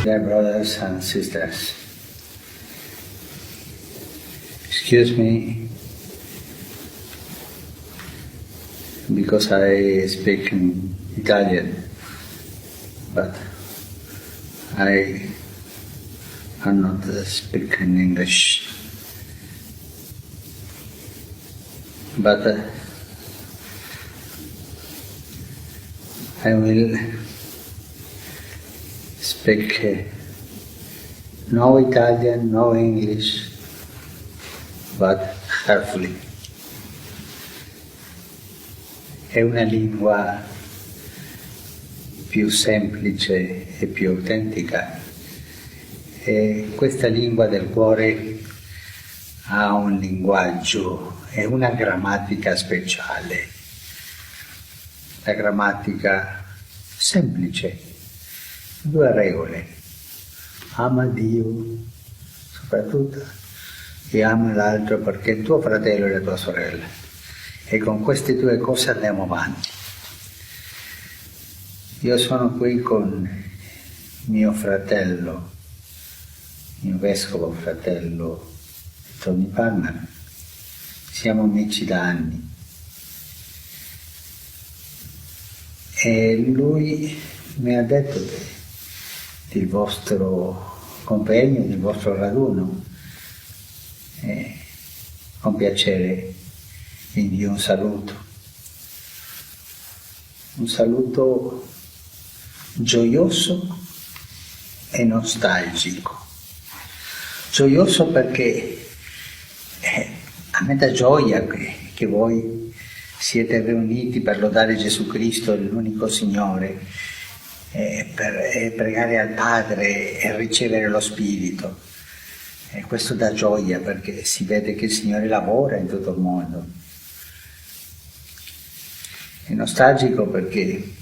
Dear brothers and sisters, excuse me because I speak in Italian, but I am not speaking English. But I will speak no Italian, no English, but carefully. È una lingua più semplice e più autentica, e questa lingua del cuore ha un linguaggio e una grammatica speciale, la grammatica semplice, 2 regole: ama Dio soprattutto e ama l'altro perché è tuo fratello e la tua sorella, e con queste 2 cose andiamo avanti. Io sono qui con mio fratello, mio vescovo fratello Tony Palmer, siamo amici da anni, e lui mi ha detto del vostro convegno, del vostro raduno, e con piacere vi invio un saluto gioioso e nostalgico. Gioioso perché a me dà gioia che voi siete riuniti per lodare Gesù Cristo, l'unico Signore, per pregare al Padre e ricevere lo Spirito. E questo dà gioia perché si vede che il Signore lavora in tutto il mondo. È nostalgico perché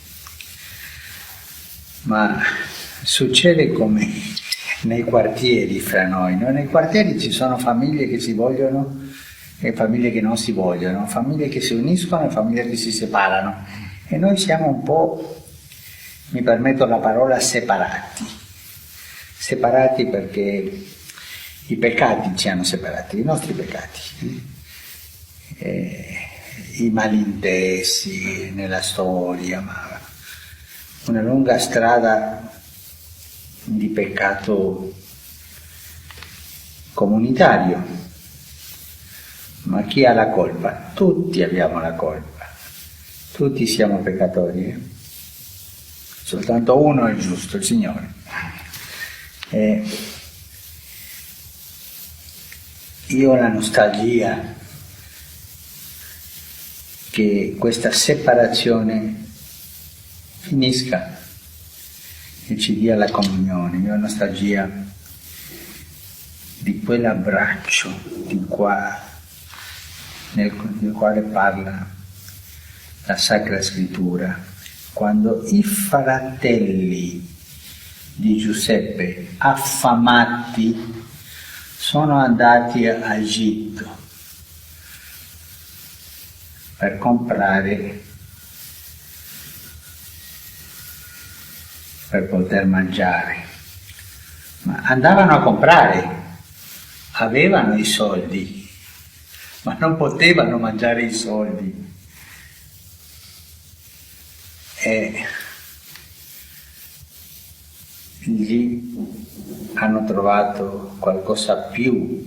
succede come nei quartieri fra noi, no? Nei quartieri ci sono famiglie che si vogliono e famiglie che non si vogliono, famiglie che si uniscono e famiglie che si separano, e noi siamo un po', mi permetto la parola, separati perché i peccati ci hanno separati, i nostri peccati, i malintesi nella storia, ma una lunga strada di peccato comunitario. Ma chi ha la colpa? Tutti abbiamo la colpa, tutti siamo peccatori, soltanto uno è giusto, il Signore. Io ho la nostalgia che questa separazione finisca e ci dia la comunione. Io ho nostalgia di quell'abbraccio nel quale parla la Sacra Scrittura, quando i fratelli di Giuseppe, affamati, sono andati a Egitto per comprare, per poter mangiare. Ma andavano a comprare, avevano i soldi, ma non potevano mangiare i soldi. E lì hanno trovato qualcosa più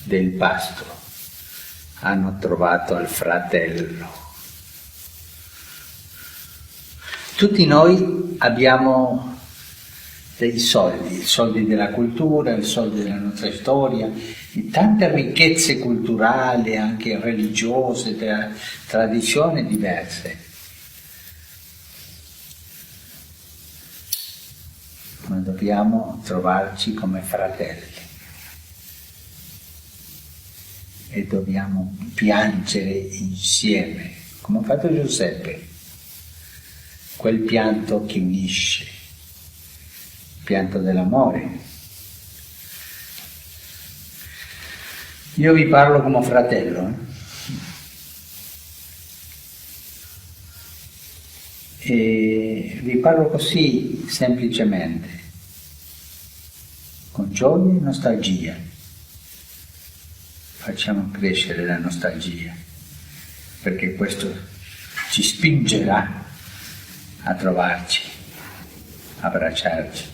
del pasto, hanno trovato il fratello. Tutti noi abbiamo dei soldi, i soldi della cultura, i soldi della nostra storia, di tante ricchezze culturali, anche religiose, tradizioni diverse. Ma dobbiamo trovarci come fratelli e dobbiamo piangere insieme, come ha fatto Giuseppe, quel pianto che unisce, il pianto dell'amore. Io vi parlo come fratello, E vi parlo così semplicemente, con gioia e nostalgia. Facciamo crescere la nostalgia, perché questo ci spingerà a trovarci, a abbracciarci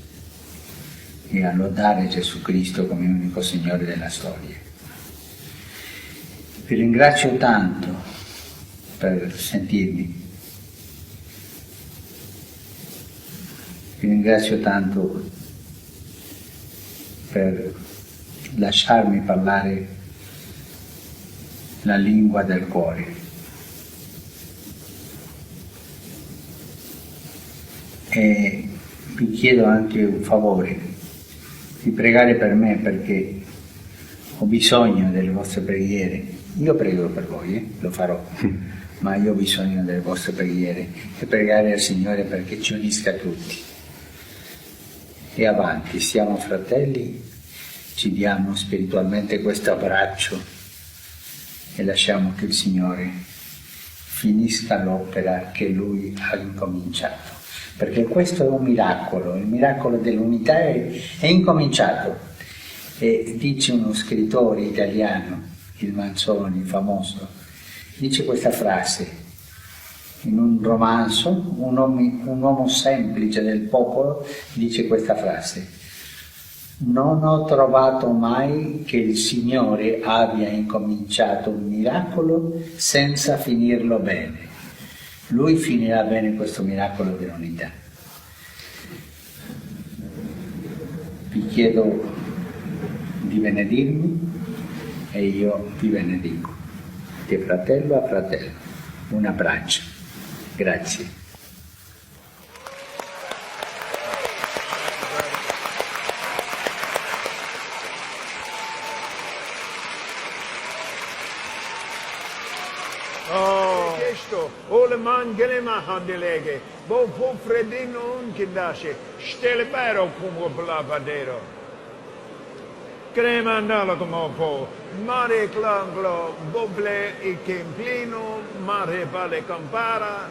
e a lodare Gesù Cristo come unico Signore della storia. Vi ringrazio tanto per sentirmi. Vi ringrazio tanto per lasciarmi parlare la lingua del cuore. E vi chiedo anche un favore, di pregare per me, perché ho bisogno delle vostre preghiere. Io prego per voi, lo farò, ma io ho bisogno delle vostre preghiere e pregare al Signore perché ci unisca tutti. E avanti, siamo fratelli, ci diamo spiritualmente questo abbraccio e lasciamo che il Signore finisca l'opera che Lui ha incominciato. Perché questo è un miracolo, il miracolo dell'unità è incominciato. E dice uno scrittore italiano, il Manzoni, famoso, dice questa frase in un romanzo, un uomo semplice del popolo dice questa frase: non ho trovato mai che il Signore abbia incominciato un miracolo senza finirlo bene. Lui finirà bene questo miracolo dell'unità. Vi chiedo di benedirmi e io vi benedico, di fratello a fratello. Un abbraccio. Grazie. Ole man gelema handelege, bo fu fredino un kindashe, stelle bero come blavadero. Crema andala come po, mare clanglo, boble e kemplino, mare vale campara.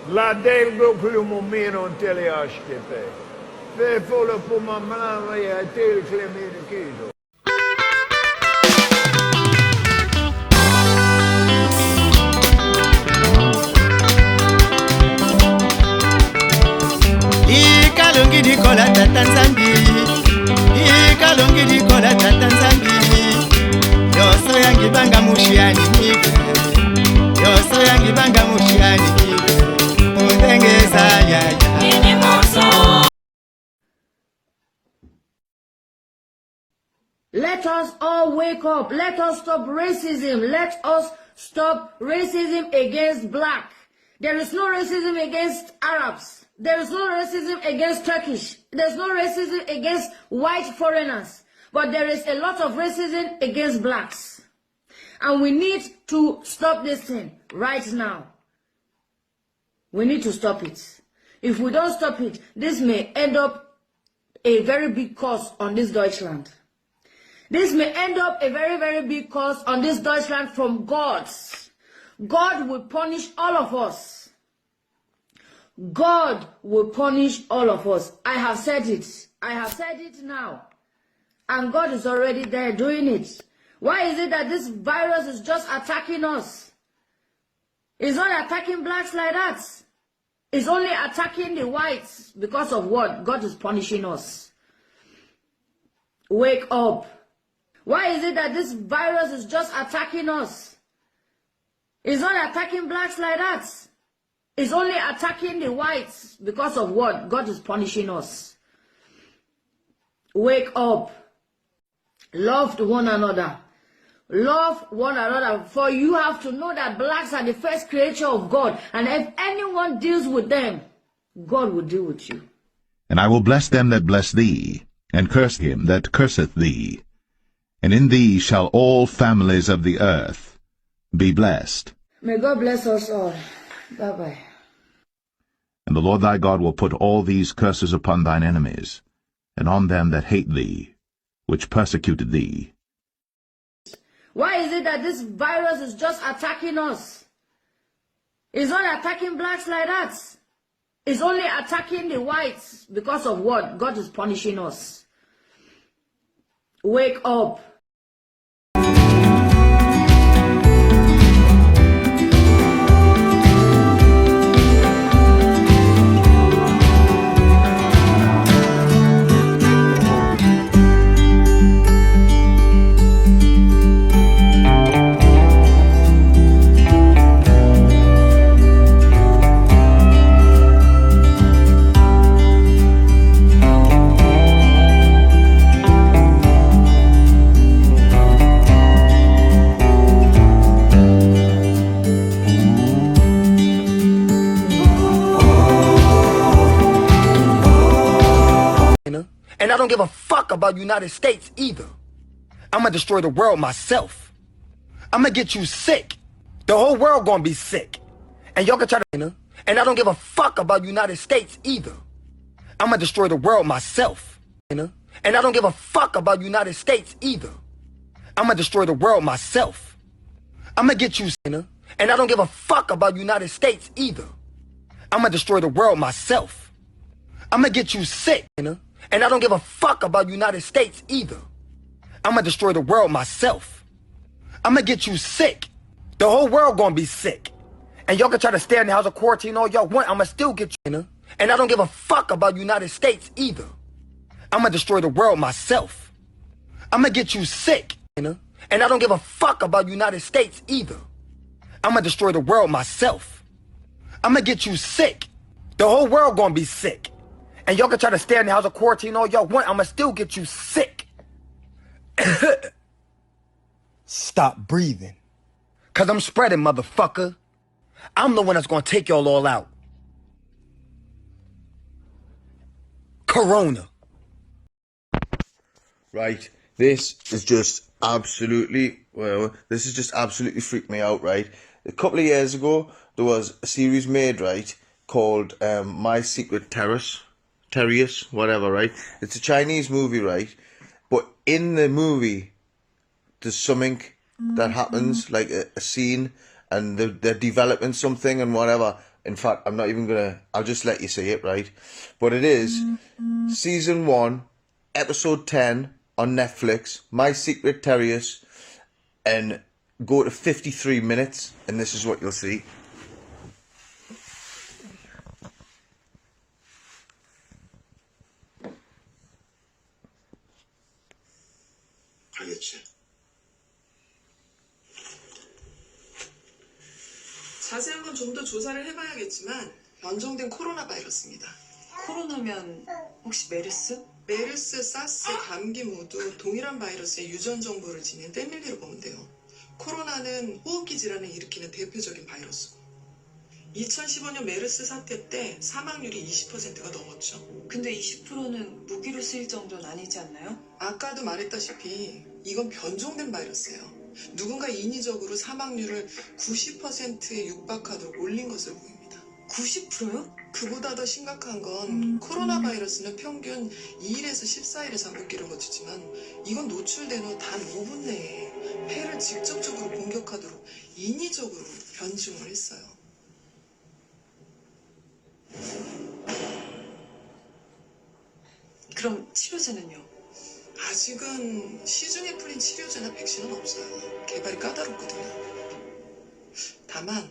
La delgo plumo meno teleascete. Ve volle pour ma maman et a tel clémé de chiso. Ikalongi di kola tatanzambi, ikalongi di kola tatanzambi. Yoso yangi banga mushiani mibe, yoso yangi banga mushiani mibe. Utengeza ya ya. Nini moso. Let us all wake up. Let us stop racism. Let us stop racism against black. There is no racism against Arabs. There is no racism against Turkish. There's no racism against white foreigners. But there is a lot of racism against blacks. And we need to stop this thing right now. We need to stop it. If we don't stop it, this may end up a very big cost on this Deutschland. This may end up a very, very big cost on this Deutschland from God. God will punish all of us. God will punish all of us. I have said it. I have said it now. And God is already there doing it. Why is it that this virus is just attacking us? It's not attacking blacks like that. It's only attacking the whites because of what? God is punishing us. Wake up. Why is it that this virus is just attacking us? It's not attacking blacks like that. It's only attacking the whites because of what? God is punishing us. Wake up. Love one another. Love one another. For you have to know that blacks are the first creature of God. And if anyone deals with them, God will deal with you. And I will bless them that bless thee, and curse him that curseth thee. And in thee shall all families of the earth be blessed. May God bless us all. Bye-bye. And the Lord thy God will put all these curses upon thine enemies, and on them that hate thee, which persecuted thee, Why is it that this virus is just attacking us? It's not attacking blacks like that. It's only attacking the whites because of what? God is punishing us. Wake up. And I don't give a fuck about United States either. I'm gonna destroy the world myself. I'm gonna get you sick. The whole world gonna be sick. And y'all can try to, and I don't give a fuck about United States either. I'm gonna destroy the world myself. And I don't give a fuck about United States either. I'm gonna destroy the world myself. I'm gonna get you, and I don't give a fuck about United States either. I'm gonna destroy the world myself. I'm gonna get you sick, and I don't give a fuck about United States either. I'm gonna destroy the world myself. I'm gonna get you sick. The whole world gonna be sick. And y'all can try to stay in the house of quarantine all y'all want. I'm gonna still get you, and I don't give a fuck about United States either. I'm gonna destroy the world myself. I'm gonna get you sick, and I don't give a fuck about United States either. I'm gonna destroy the world myself. I'm gonna get you sick. The whole world gonna be sick. And y'all can try to stay in the house of quarantine all y'all want. I'ma still get you sick. Stop breathing. Cause I'm spreading, motherfucker. I'm the one that's gonna take y'all all out. Corona. Right, this is just absolutely freaked me out, right? A couple of years ago, there was a series made, right, called My Secret Terrorist, whatever, right? It's a Chinese movie, right? But in the movie, there's something that happens, like a scene, and they're developing something and whatever. In fact, I'm not even gonna, I'll just let you see it, right? But it is season 1, episode 10 on Netflix, My Secret Terrorist, and go to 53 minutes, and this is what you'll see. 알겠지? 자세한 건 좀 더 조사를 해봐야겠지만 연정된 코로나 바이러스입니다. 코로나면 혹시 메르스? 메르스, 사스, 감기 모두 동일한 바이러스의 유전 정보를 지닌 패밀리로 보면 돼요. 코로나는 호흡기 질환을 일으키는 대표적인 바이러스고 2015년 메르스 사태 때 사망률이 20%가 넘었죠. 근데 20%는 무기로 쓰일 정도는 아니지 않나요? 아까도 말했다시피 이건 변종된 바이러스예요. 누군가 인위적으로 사망률을 90%에 육박하도록 올린 것으로 보입니다. 90%요? 그보다 더 심각한 건 코로나 바이러스는 평균 2일에서 14일의 잠복기를 거치지만 이건 노출된 후 단 5분 내에 폐를 직접적으로 공격하도록 인위적으로 변종을 했어요. 그럼 치료제는요? 아직은 시중에 풀린 치료제나 백신은 없어요. 개발이 까다롭거든요. 다만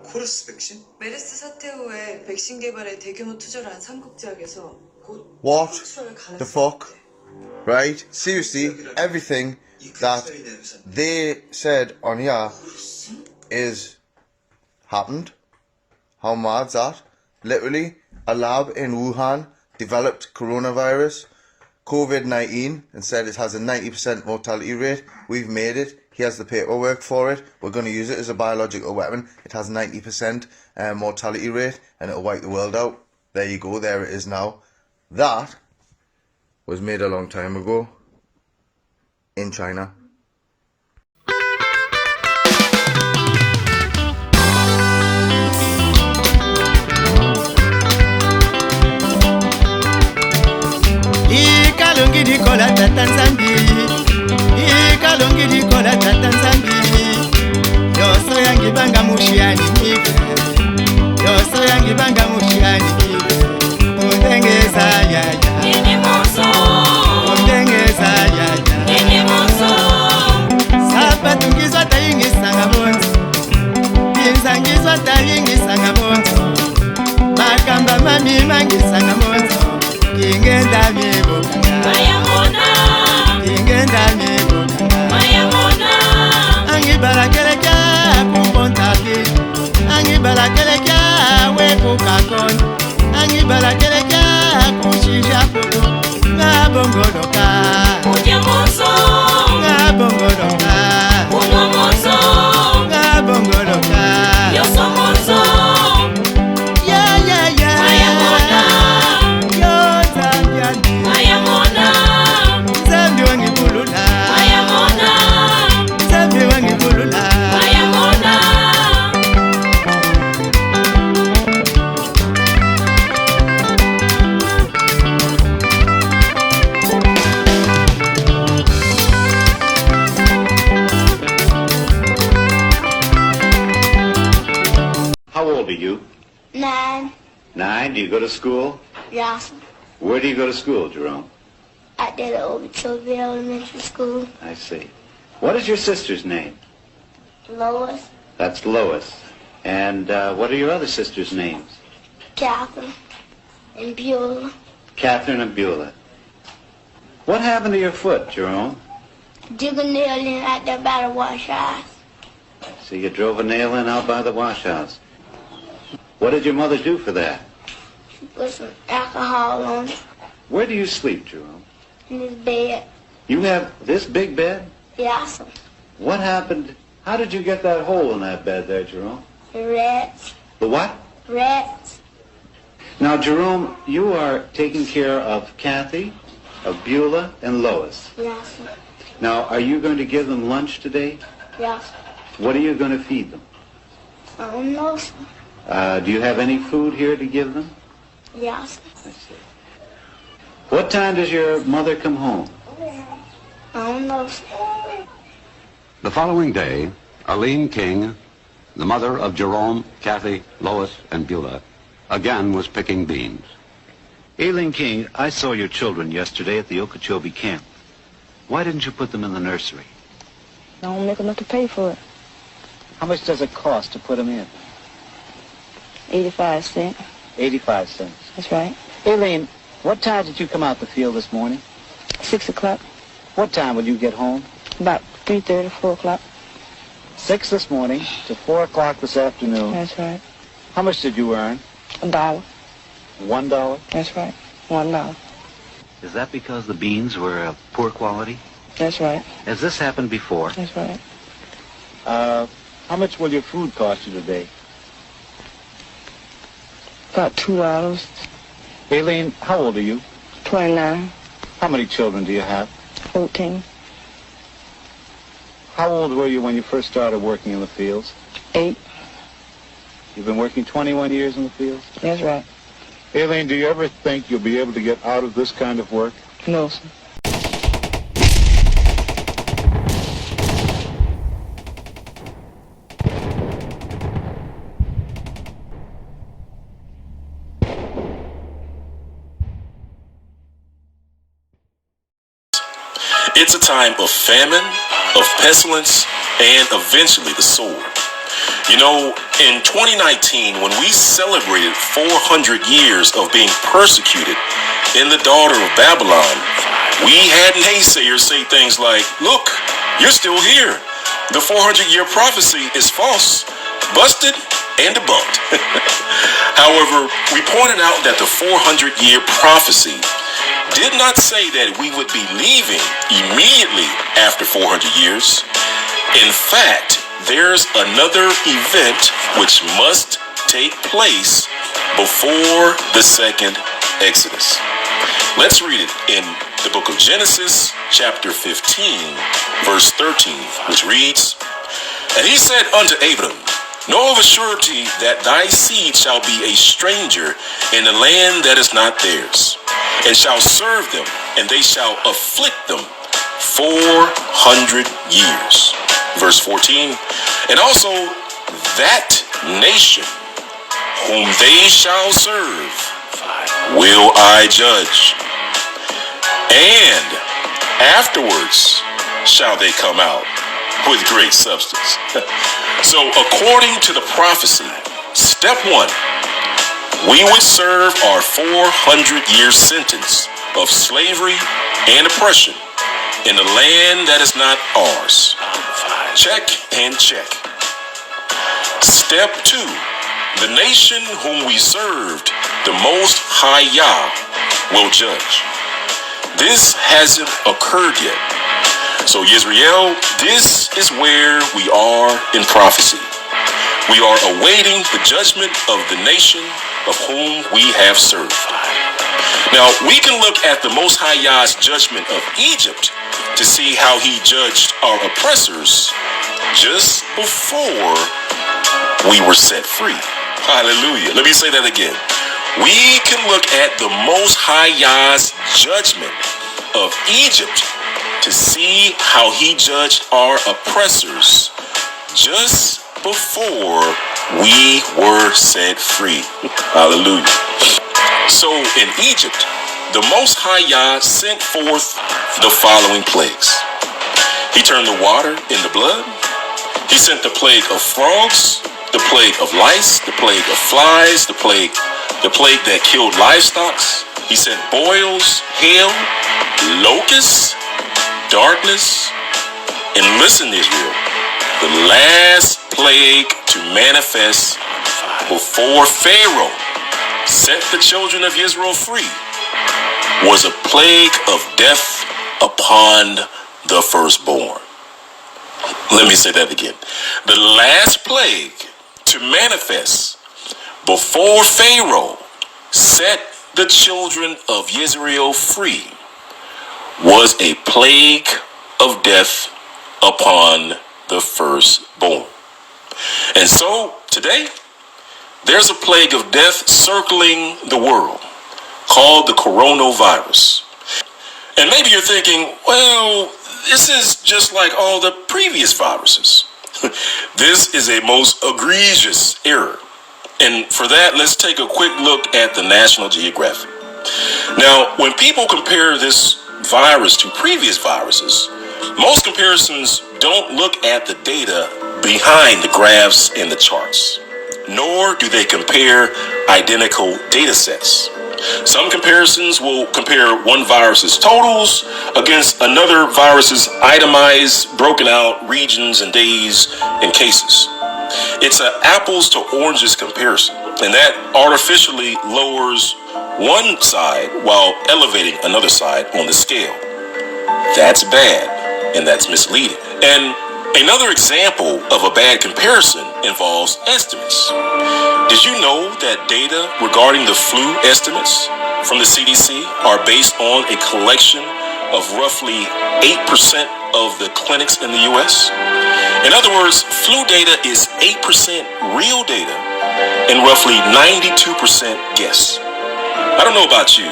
코러스 백신? 메르스 사태 후에 백신 개발에 대규모 투자를 한 삼국제약에서 곧 수출할 가능성이 The fuck? Right? Seriously, everything that they said on here is happened. How mad's that? Literally, a lab in Wuhan developed coronavirus, COVID-19, and said it has a 90% mortality rate. We've made it. He has the paperwork for it. We're going to use it as a biological weapon. It has 90% mortality rate, and it'll wipe the world out. There you go. There it is now. That was made a long time ago in China. Ikalungi di kola tatanzangi. you? 9. 9. Do you go to school? Yes. Where do you go to school, Jerome? I did it over Children Elementary School. I see. What is your sister's name? Lois. That's Lois. And what are your other sisters' names? Catherine. And Beulah. Catherine and Beulah. What happened to your foot, Jerome? Dig a nail in out there by the wash house. So you drove a nail in out by the wash house. What did your mother do for that? She put some alcohol on it. Where do you sleep, Jerome? In this bed. You have this big bed? Yes. What happened? How did you get that hole in that bed there, Jerome? The rats. The what? Rats. Now, Jerome, you are taking care of Kathy, of Beulah, and Lois. Yes. Now, are you going to give them lunch today? Yes. What are you going to feed them? I don't know, sir. Do you have any food here to give them? Yes. I see. What time does your mother come home? I don't know, sir. The following day, Arlene King, the mother of Jerome, Kathy, Lois, and Beulah, again was picking beans. Aileen King, I saw your children yesterday at the Okeechobee camp. Why didn't you put them in the nursery? I don't make enough to pay for it. How much does it cost to put them in? 85 cents. 85 cents. That's right. Aileen, what time did you come out the field this morning? 6 o'clock. What time would you get home? About 3:30, 4 o'clock. 6 this morning to 4 o'clock this afternoon. That's right. How much did you earn? $1. $1? That's right. $1. Is that because the beans were of poor quality? That's right. Has this happened before? That's right. How much will your food cost you today? About $2. Aileen, how old are you? 29. How many children do you have? 14. How old were you when you first started working in the fields? 8. You've been working 21 years in the fields? That's right. Aileen, do you ever think you'll be able to get out of this kind of work? No, sir. It's a time of famine, of pestilence, and eventually the sword. You know, in 2019, when we celebrated 400 years of being persecuted in the daughter of Babylon, we had naysayers say things like, look, you're still here. The 400-year prophecy is false, busted, and debunked. However, we pointed out that the 400-year prophecy did not say that we would be leaving immediately after 400 years. In fact, there's another event which must take place before the second Exodus. Let's read it in the book of Genesis, chapter 15, verse 13, which reads, And he said unto Abram, Know of a surety that thy seed shall be a stranger in the land that is not theirs, and shall serve them, and they shall afflict them 400 years. Verse 14, And also that nation whom they shall serve will I judge, and afterwards shall they come out with great substance. So according to the prophecy, step 1, we would serve our 400-year sentence of slavery and oppression in a land that is not ours. Check and check. Step 2, the nation whom we served, the Most High Yah, will judge. This hasn't occurred yet. So Israel, this is where we are in prophecy. We are awaiting the judgment of the nation of whom we have served. Now, we can look at the Most High Yah's judgment of Egypt to see how he judged our oppressors just before we were set free. Hallelujah. Let me say that again. We can look at the Most High Yah's judgment of Egypt to see how he judged our oppressors just before we were set free. Hallelujah. So in Egypt, the Most High Yah sent forth the following plagues. He turned the water into blood. He sent the plague of frogs, the plague of lice, the plague of flies, the plague that killed livestock. He sent boils, hail, locusts, darkness, and listen, Israel, the last plague to manifest before Pharaoh set the children of Israel free was a plague of death upon the firstborn. Let me say that again. The last plague to manifest before Pharaoh set the children of Israel free was a plague of death upon the firstborn. And so today, there's a plague of death circling the world called the coronavirus. And maybe you're thinking, well, this is just like all the previous viruses. This is a most egregious error. And for that, let's take a quick look at the National Geographic. Now, when people compare this virus to previous viruses, most comparisons don't look at the data behind the graphs and the charts, nor do they compare identical data sets. Some comparisons will compare one virus's totals against another virus's itemized, broken out regions and days and cases. It's an apples to oranges comparison, and that artificially lowers one side while elevating another side on the scale. That's bad, and that's misleading. And another example of a bad comparison involves estimates. Did you know that data regarding the flu estimates from the CDC are based on a collection of roughly 8% of the clinics in the US? In other words, flu data is 8% real data and roughly 92% guess. I don't know about you,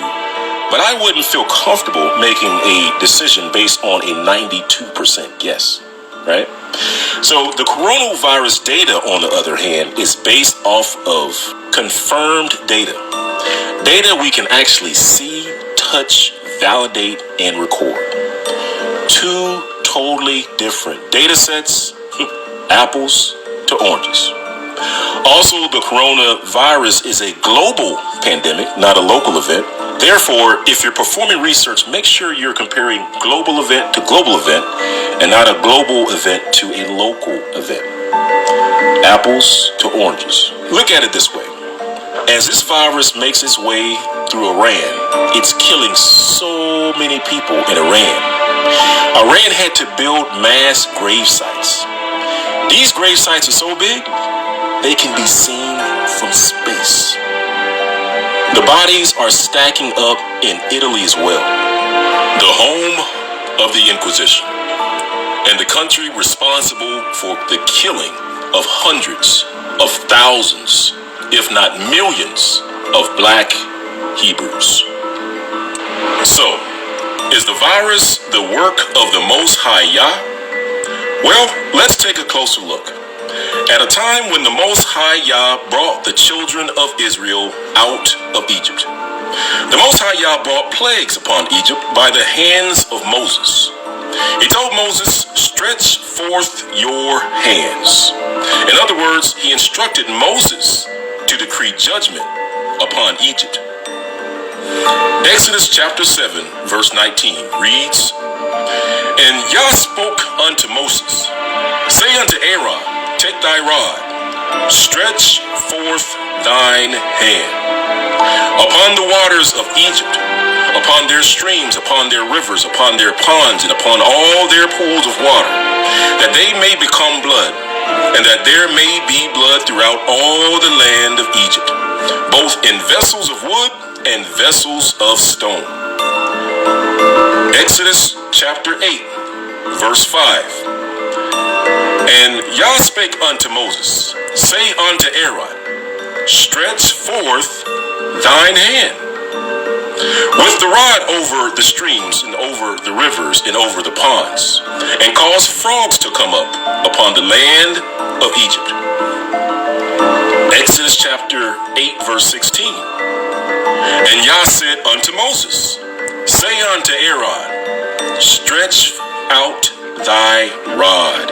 but I wouldn't feel comfortable making a decision based on a 92% guess, right? So the coronavirus data, on the other hand, is based off of confirmed data. Data we can actually see, touch, validate, and record. Two totally different data sets, apples to oranges. Also, the coronavirus is a global pandemic, not a local event. Therefore, if you're performing research, make sure you're comparing global event to global event and not a global event to a local event. Apples to oranges. Look at it this way. As this virus makes its way through Iran, it's killing so many people in Iran. Iran had to build mass grave sites. These grave sites are so big, they can be seen from space. The bodies are stacking up in Italy as well, the home of the Inquisition, and the country responsible for the killing of hundreds of thousands, if not millions, of black Hebrews. So, is the virus the work of the Most High Yah? Well, let's take a closer look. At a time when the Most High Yah brought the children of Israel out of Egypt, the Most High Yah brought plagues upon Egypt by the hands of Moses. He told Moses, "Stretch forth your hands." In other words, he instructed Moses to decree judgment upon Egypt. Exodus chapter 7, verse 19 reads, "And Yah spoke unto Moses, say unto Aaron, take thy rod, stretch forth thine hand upon the waters of Egypt, upon their streams, upon their rivers, upon their ponds, and upon all their pools of water, that they may become blood, and that there may be blood throughout all the land of Egypt, both in vessels of wood and vessels of stone." Exodus chapter 8, verse 5. "And Yah spake unto Moses, say unto Aaron, stretch forth thine hand with the rod over the streams and over the rivers and over the ponds, and cause frogs to come up upon the land of Egypt." Exodus chapter 8, verse 16. And Yah said unto Moses, say unto Aaron, stretch out thy rod,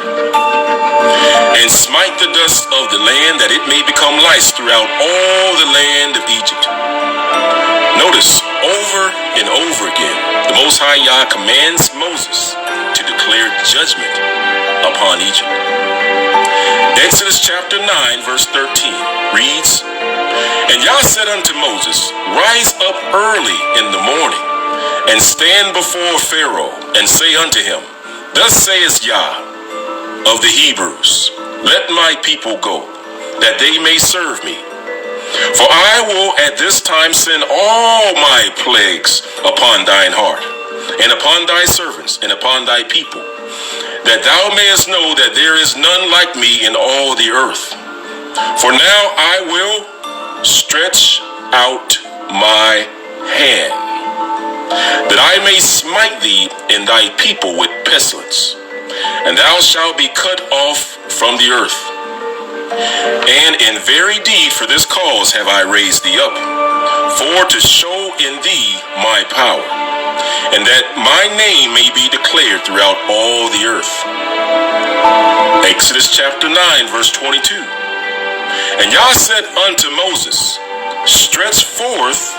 and smite the dust of the land, that it may become lice throughout all the land of Egypt. Notice, over and over again, the Most High Yah commands Moses to declare judgment upon Egypt. Exodus chapter 9, verse 13 reads, And Yah said unto Moses, rise up early in the morning, and stand before Pharaoh, and say unto him, Thus saith Yah of the Hebrews, let my people go, that they may serve me. For I will at this time send all my plagues upon thine heart, and upon thy servants, and upon thy people, that thou mayest know that there is none like me in all the earth. For now I will stretch out my hand, that I may smite thee and thy people with pestilence, and thou shalt be cut off from the earth. And in very deed for this cause have I raised thee up, for to show in thee my power, and that my name may be declared throughout all the earth. Exodus chapter 9, verse 22. And Yah said unto Moses, stretch forth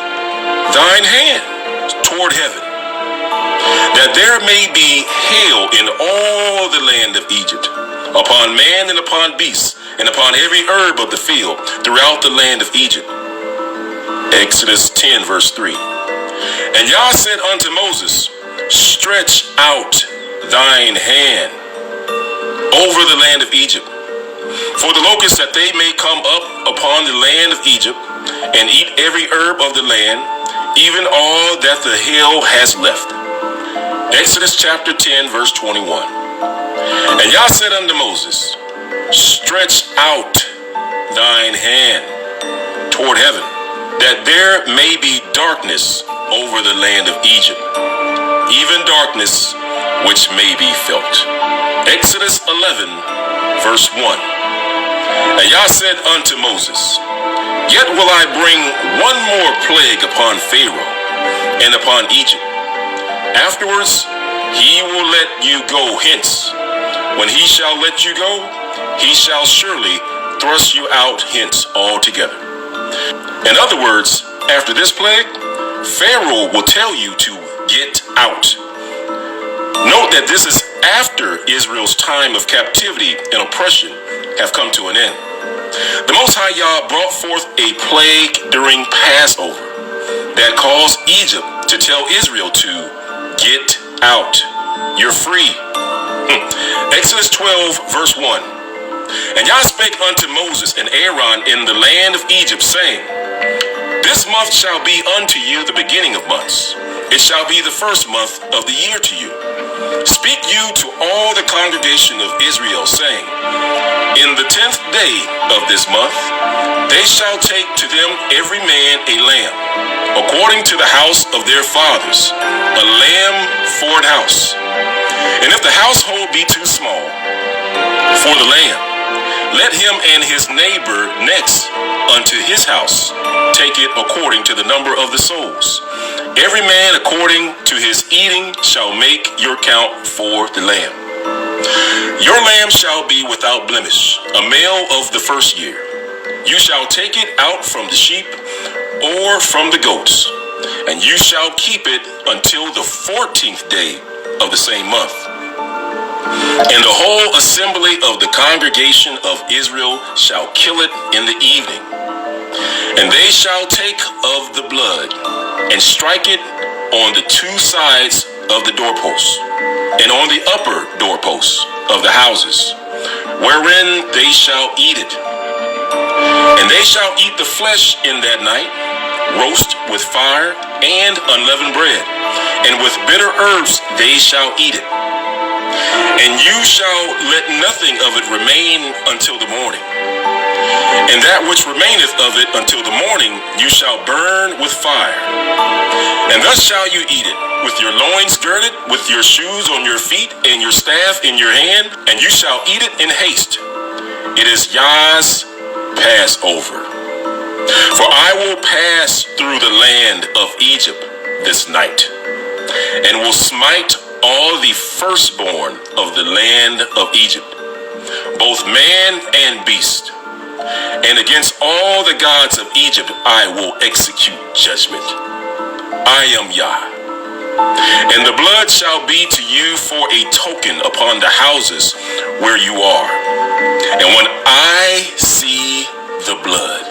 thine hand toward heaven, that there may be hail in all the land of Egypt, upon man and upon beasts, and upon every herb of the field throughout the land of Egypt. Exodus 10, verse 3. And Yah said unto Moses, stretch out thine hand over the land of Egypt, for the locusts, that they may come up upon the land of Egypt, and eat every herb of the land, even all that the hail has left. Exodus chapter 10, verse 21. And Yah said unto Moses, stretch out thine hand toward heaven, that there may be darkness over the land of Egypt, even darkness which may be felt. Exodus 11, verse 1. And Yah said unto Moses, yet will I bring one more plague upon Pharaoh and upon Egypt. Afterwards he will let you go hence. When he shall let you go, he shall surely thrust you out hence altogether. In other words, after this plague, Pharaoh will tell you to get out. Note that this is after Israel's time of captivity and oppression have come to an end. The Most High Yah brought forth a plague during Passover that caused Egypt to tell Israel to get out. You're free. Exodus 12, verse 1. And Yah spake unto Moses and Aaron in the land of Egypt, saying, This month shall be unto you the beginning of months. It shall be the first month of the year to you. Speak you to all the congregation of Israel, saying, In the 10th day of this month, they shall take to them every man a lamb, according to the house of their fathers, a lamb for an house. And if the household be too small for the lamb, let him and his neighbor next unto his house take it according to the number of the souls. Every man according to his eating shall make your count for the lamb. Your lamb shall be without blemish, a male of the first year. You shall take it out from the sheep or from the goats, and you shall keep it until the 14th day of the same month. And the whole assembly of the congregation of Israel shall kill it in the evening. And they shall take of the blood and strike it on the two sides of the doorposts and on the upper doorposts of the houses, wherein they shall eat it. And they shall eat the flesh in that night, roast with fire and unleavened bread, and with bitter herbs they shall eat it. And you shall let nothing of it remain until the morning. And that which remaineth of it until the morning you shall burn with fire. And thus shall you eat it, with your loins girded, with your shoes on your feet, and your staff in your hand, and you shall eat it in haste. It is Yah's pass over. For I will pass through the land of Egypt this night, and will smite all the firstborn of the land of Egypt, both man and beast. And against all the gods of Egypt I will execute judgment. I am Yah. And the blood shall be to you for a token upon the houses where you are. And when I see the blood,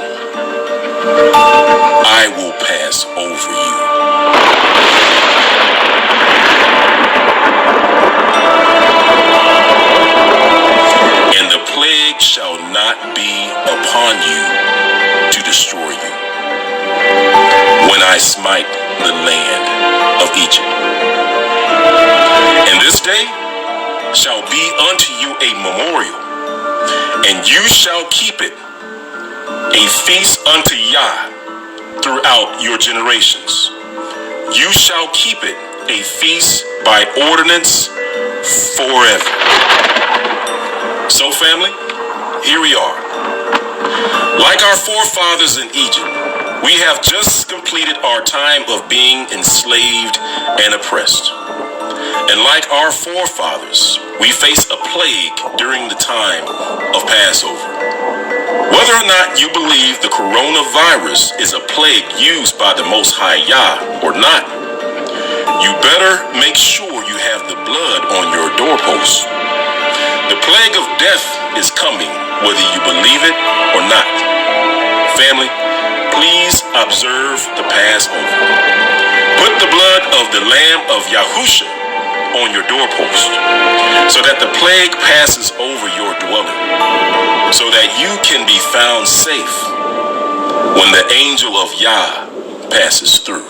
I will pass over you. And the plague shall not be upon you to destroy you when I smite the land of Egypt. And this day shall be unto you a memorial, and you shall keep it a feast unto Yah throughout your generations. You shall keep it a feast by ordinance forever. So family, here we are. Like our forefathers in Egypt, we have just completed our time of being enslaved and oppressed. And like our forefathers, we face a plague during the time of Passover. Whether or not you believe the coronavirus is a plague used by the Most High Yah or not, you better make sure you have the blood on your doorpost. The plague of death is coming, whether you believe it or not. Family, please observe the Passover. Put the blood of the Lamb of Yahusha on your doorpost, so that the plague passes over your dwelling, so that you can be found safe when the angel of Yah passes through.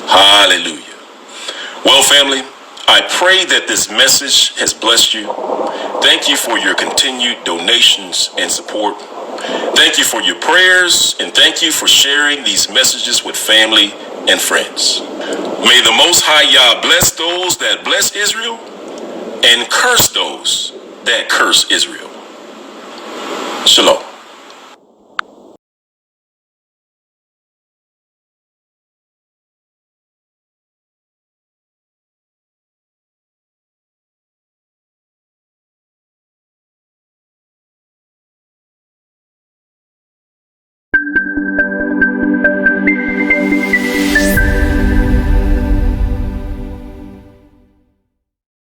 Hallelujah. Well, family, I pray that this message has blessed you. Thank you for your continued donations and support. Thank you for your prayers, and thank you for sharing these messages with family and friends. May the Most High Yah bless those that bless Israel and curse those that curse Israel. Shalom.